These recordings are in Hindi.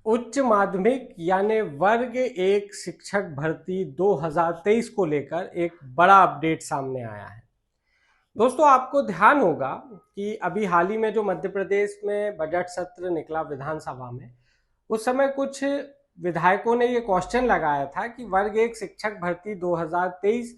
उच्च माध्यमिक यानी वर्ग एक शिक्षक भर्ती 2023 को लेकर एक बड़ा अपडेट सामने आया है। दोस्तों, आपको ध्यान होगा कि अभी हाल ही में जो मध्य प्रदेश में बजट सत्र निकला विधानसभा में, उस समय कुछ विधायकों ने ये क्वेश्चन लगाया था कि वर्ग एक शिक्षक भर्ती 2023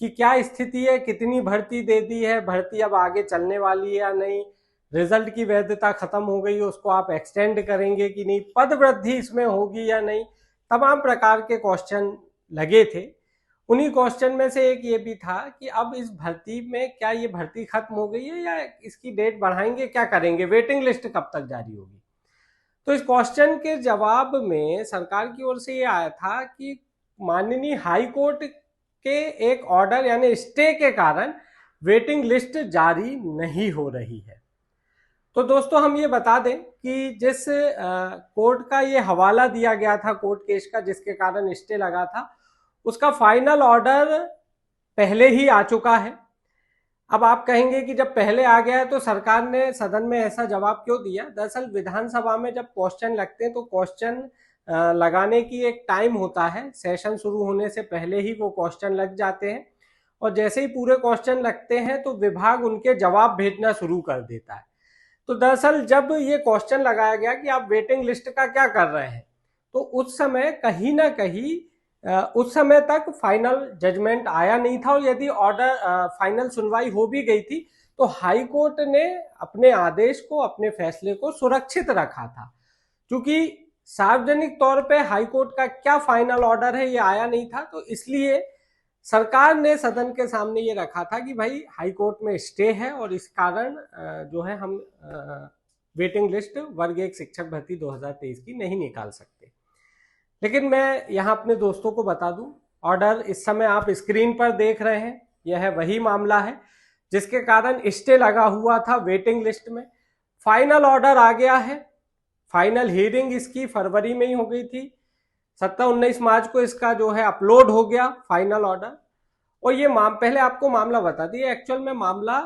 की क्या स्थिति है, कितनी भर्ती दे दी है, भर्ती अब आगे चलने वाली है या नहीं, रिजल्ट की वैधता खत्म हो गई है, उसको आप एक्सटेंड करेंगे कि नहीं, पद वृद्धि इसमें होगी या नहीं। तमाम प्रकार के क्वेश्चन लगे थे। उन्हीं क्वेश्चन में से एक ये भी था कि अब इस भर्ती में क्या ये भर्ती खत्म हो गई है या इसकी डेट बढ़ाएंगे, क्या करेंगे, वेटिंग लिस्ट कब तक जारी होगी। तो इस क्वेश्चन के जवाब में सरकार की ओर से ये आया था कि माननीय हाई कोर्ट के एक ऑर्डर यानी स्टे के कारण वेटिंग लिस्ट जारी नहीं हो रही है। तो दोस्तों, हम ये बता दें कि जिस कोर्ट का ये हवाला दिया गया था कोर्ट केस का, जिसके कारण स्टे लगा था, उसका फाइनल ऑर्डर पहले ही आ चुका है। अब आप कहेंगे कि जब पहले आ गया है तो सरकार ने सदन में ऐसा जवाब क्यों दिया। दरअसल विधानसभा में जब क्वेश्चन लगते हैं तो क्वेश्चन लगाने की एक टाइम होता है, सेशन शुरू होने से पहले ही वो क्वेश्चन लग जाते हैं, और जैसे ही पूरे क्वेश्चन लगते हैं तो विभाग उनके जवाब भेजना शुरू कर देता है। तो दरअसल जब ये क्वेश्चन लगाया गया कि आप वेटिंग लिस्ट का क्या कर रहे हैं, तो उस समय कहीं ना कहीं उस समय तक फाइनल जजमेंट आया नहीं था, और यदि ऑर्डर फाइनल सुनवाई हो भी गई थी तो हाई कोर्ट ने अपने आदेश को, अपने फैसले को सुरक्षित रखा था। क्योंकि सार्वजनिक तौर पे हाई कोर्ट का क्या फाइनल ऑर्डर है ये आया नहीं था, तो इसलिए सरकार ने सदन के सामने ये रखा था कि भाई हाई कोर्ट में स्टे है और इस कारण जो है हम वेटिंग लिस्ट वर्ग एक शिक्षक भर्ती 2023 की नहीं निकाल सकते। लेकिन मैं यहाँ अपने दोस्तों को बता दूं, ऑर्डर इस समय आप स्क्रीन पर देख रहे हैं, यह है वही मामला है जिसके कारण स्टे लगा हुआ था वेटिंग लिस्ट में। फाइनल ऑर्डर आ गया है। फाइनल हियरिंग इसकी फरवरी में ही हो गई थी। 17-19 मार्च को इसका जो है अपलोड हो गया फाइनल ऑर्डर। और ये पहले आपको मामला बता दिए, एक्चुअल में मामला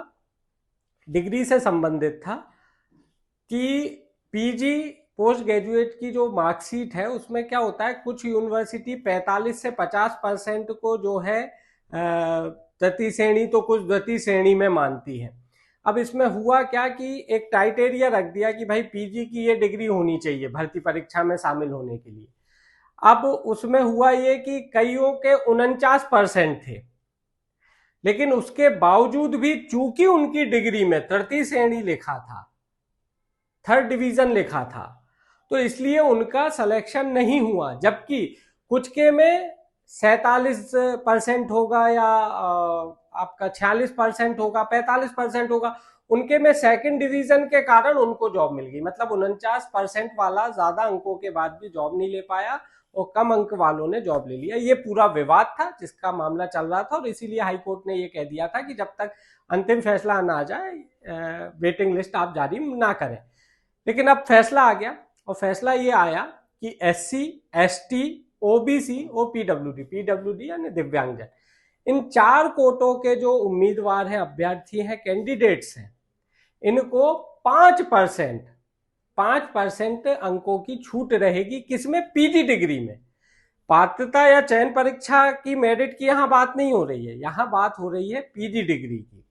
डिग्री से संबंधित था कि पीजी पोस्ट ग्रेजुएट की जो मार्कशीट है उसमें क्या होता है, कुछ यूनिवर्सिटी 45 से 50% को जो है तृतीय श्रेणी तो कुछ द्वितीय श्रेणी में मानती है। अब इसमें हुआ क्या कि एक क्राइटेरिया रख दिया कि भाई पीजी की ये डिग्री होनी चाहिए भर्ती परीक्षा में शामिल होने के लिए। अब उसमें हुआ ये कि कईयों के 49% थे, लेकिन उसके बावजूद भी चूंकि उनकी डिग्री में तृतीय श्रेणी लिखा था, थर्ड डिवीजन लिखा था, तो इसलिए उनका सिलेक्शन नहीं हुआ। जबकि कुछ के में 47% होगा या आपका 46% होगा, 45% होगा, उनके में सेकंड डिवीजन के कारण उनको जॉब मिल गई। मतलब 49% वाला ज्यादा अंकों के बाद भी जॉब नहीं ले पाया और कम अंक वालों ने जॉब ले लिया। ये पूरा विवाद था जिसका मामला चल रहा था, और इसीलिए हाईकोर्ट ने ये कह दिया था कि जब तक अंतिम फैसला ना आ जाए वेटिंग लिस्ट आप जारी ना करें। लेकिन अब फैसला आ गया, और फैसला ये आया कि एससी, एसटी, ओबीसी और पीडब्ल्यूडी यानी दिव्यांगजन, इन 4 कोटों के जो उम्मीदवार हैं, अभ्यर्थी हैं, कैंडिडेट्स हैं, इनको 5% अंकों की छूट रहेगी। किसमें? पीजी डिग्री में। पात्रता या चयन परीक्षा की मेरिट की यहां बात नहीं हो रही है, यहां बात हो रही है पीजी डिग्री की।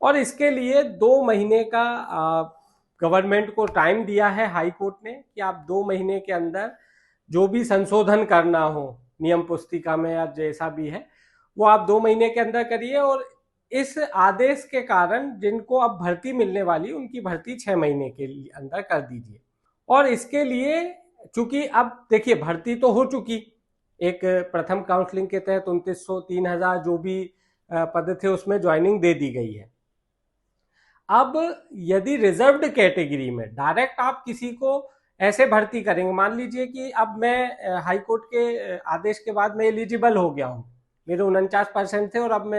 और इसके लिए 2 महीने का गवर्नमेंट को टाइम दिया है हाई कोर्ट ने कि आप 2 महीने के अंदर जो भी संशोधन करना हो नियम पुस्तिका में या जैसा भी है वो आप 2 महीने के अंदर करिए। और इस आदेश के कारण जिनको अब भर्ती मिलने वाली उनकी भर्ती 6 महीने के अंदर कर दीजिए। और इसके लिए चूंकि अब देखिए भर्ती तो हो चुकी, एक प्रथम काउंसलिंग के तहत 2900 3000 जो भी पद थे उसमें ज्वाइनिंग दे दी गई है। अब यदि रिजर्व्ड कैटेगरी में डायरेक्ट आप किसी को ऐसे भर्ती करेंगे, मान लीजिए कि अब मैं हाई कोर्ट के आदेश के बाद मैं एलिजिबल हो गया हूं, मेरे 49% थे और अब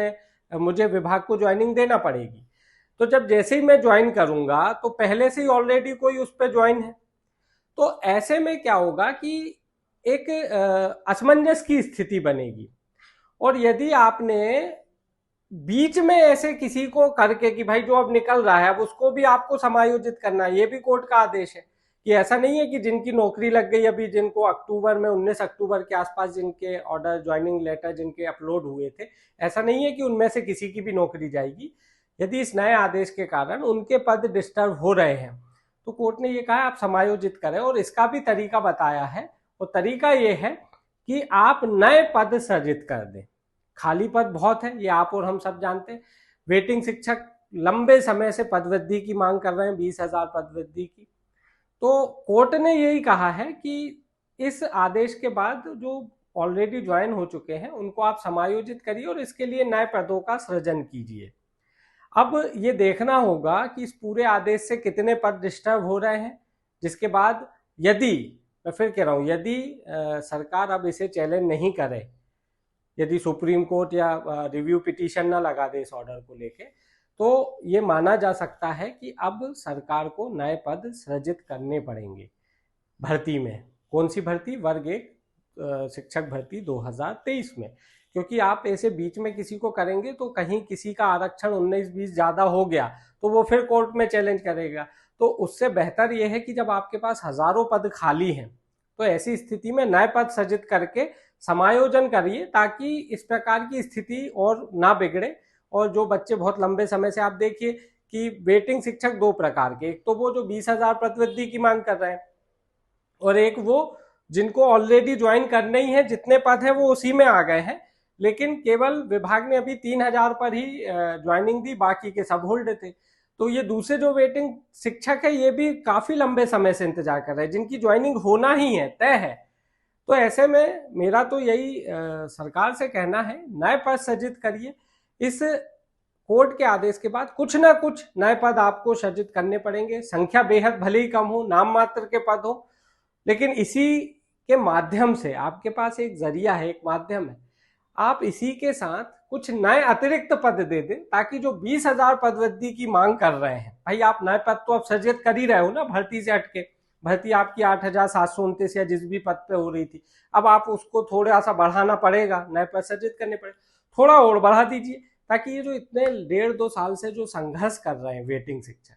मुझे विभाग को ज्वाइनिंग देना पड़ेगी, तो जब जैसे ही मैं ज्वाइन करूंगा तो पहले से ही ऑलरेडी कोई उस पर ज्वाइन है, तो ऐसे में क्या होगा कि एक असमंजस की स्थिति बनेगी। और यदि आपने बीच में ऐसे किसी को करके कि भाई जो अब निकल रहा है अब उसको भी आपको समायोजित करना है, ये भी कोर्ट का आदेश है कि ऐसा नहीं है कि जिनकी नौकरी लग गई अभी, जिनको अक्टूबर में 19 अक्टूबर के आसपास जिनके ऑर्डर ज्वाइनिंग लेटर जिनके अपलोड हुए थे, ऐसा नहीं है कि उनमें से किसी की भी नौकरी जाएगी। यदि इस नए आदेश के कारण उनके पद डिस्टर्ब हो रहे हैं तो कोर्ट ने ये कहा आप समायोजित करें, और इसका भी तरीका बताया है। और तरीका ये है कि आप नए पद सृजित कर दें। खाली पद बहुत है, ये आप और हम सब जानते हैं। वेटिंग शिक्षक लंबे समय से पदवृद्धि की मांग कर रहे हैं, 20,000 पदवृद्धि की। तो कोर्ट ने यही कहा है कि इस आदेश के बाद जो ऑलरेडी ज्वाइन हो चुके हैं उनको आप समायोजित करिए और इसके लिए नए पदों का सृजन कीजिए। अब ये देखना होगा कि इस पूरे आदेश से कितने पद डिस्टर्ब हो रहे हैं, जिसके बाद यदि, मैं फिर कह रहा हूँ, यदि सरकार अब इसे चैलेंज नहीं करे, यदि सुप्रीम कोर्ट या रिव्यू पिटीशन ना लगा दे इस ऑर्डर को लेके, तो ये माना जा सकता है कि अब सरकार को नए पद सृजित करने पड़ेंगे भर्ती में। कौन सी भर्ती? वर्ग 1 शिक्षक भर्ती 2023 में। क्योंकि आप ऐसे बीच में किसी को करेंगे तो कहीं किसी का आरक्षण 19-20 ज़्यादा हो गया तो वो फिर कोर्ट में चैलेंज करेगा। तो उससे बेहतर यह है कि जब आपके पास हजारों पद खाली हैं तो ऐसी स्थिति में नए पद सृजित करके समायोजन करिए, ताकि इस प्रकार की स्थिति और ना बिगड़े। और जो बच्चे बहुत लंबे समय से, आप देखिए कि वेटिंग शिक्षक दो प्रकार के, एक तो वो जो 20,000 पदवृद्धि की मांग कर रहे हैं, और एक वो जिनको ऑलरेडी ज्वाइन करने ही है, जितने पद हैं वो उसी में आ गए हैं, लेकिन केवल विभाग ने अभी 3,000 पर ही ज्वाइनिंग दी, बाकी के सब होल्ड थे। तो ये दूसरे जो वेटिंग शिक्षक है ये भी काफी लंबे समय से इंतजार कर रहे हैं, जिनकी ज्वाइनिंग होना ही है, तय है। तो ऐसे में मेरा तो यही सरकार से कहना है, नए पद सृजित करिए। इस कोर्ट के आदेश के बाद कुछ ना कुछ नए पद आपको सृजित करने पड़ेंगे। संख्या बेहद भले ही कम हो, नाम मात्र के पद हो, लेकिन इसी के माध्यम से आपके पास एक जरिया है, एक माध्यम है। आप इसी के साथ कुछ नए अतिरिक्त पद दे दें, ताकि जो 20,000 पदवृद्धि की मांग कर रहे हैं, भाई आप नए पद तो आप सृजित कर ही रहे हो ना भर्ती से हटके। भर्ती आपकी 8,729 या जिस भी पद पे हो रही थी, अब आप उसको थोड़ा सा बढ़ाना पड़ेगा, नए पद सृजित करने पड़ेगा, थोड़ा और बढ़ा दीजिए, ताकि ये जो इतने 1.5-2 साल से जो संघर्ष कर रहे हैं वेटिंग शिक्षक,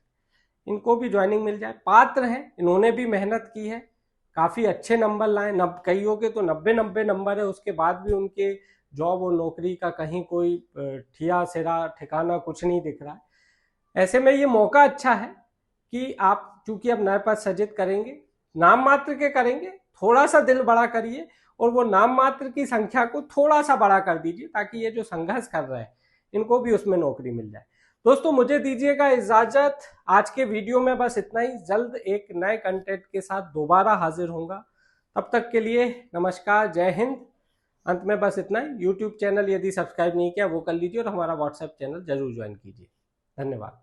इनको भी ज्वाइनिंग मिल जाए। पात्र हैं, इन्होंने भी मेहनत की है, काफी अच्छे नंबर लाए, कईयों के तो 90-90 नंबर है, उसके बाद भी उनके जॉब और नौकरी का कहीं कोई ठिया सिरा ठिकाना कुछ नहीं दिख रहा है। ऐसे में ये मौका अच्छा है कि आप चूंकि अब नए पद सृजित करेंगे, नाम मात्र के करेंगे, थोड़ा सा दिल बड़ा करिए और वो नाम मात्र की संख्या को थोड़ा सा बड़ा कर दीजिए, ताकि ये जो संघर्ष कर रहे हैं इनको भी उसमें नौकरी मिल जाए। दोस्तों मुझे दीजिएगा इजाजत, आज के वीडियो में बस इतना ही। जल्द एक नए कंटेंट के साथ दोबारा हाजिर होऊंगा, तब तक के लिए नमस्कार, जय हिंद। अंत में बस इतना ही। यूट्यूब चैनल यदि सब्सक्राइब नहीं किया वो कर लीजिए और हमारा व्हाट्सएप चैनल जरूर ज्वाइन कीजिए। धन्यवाद।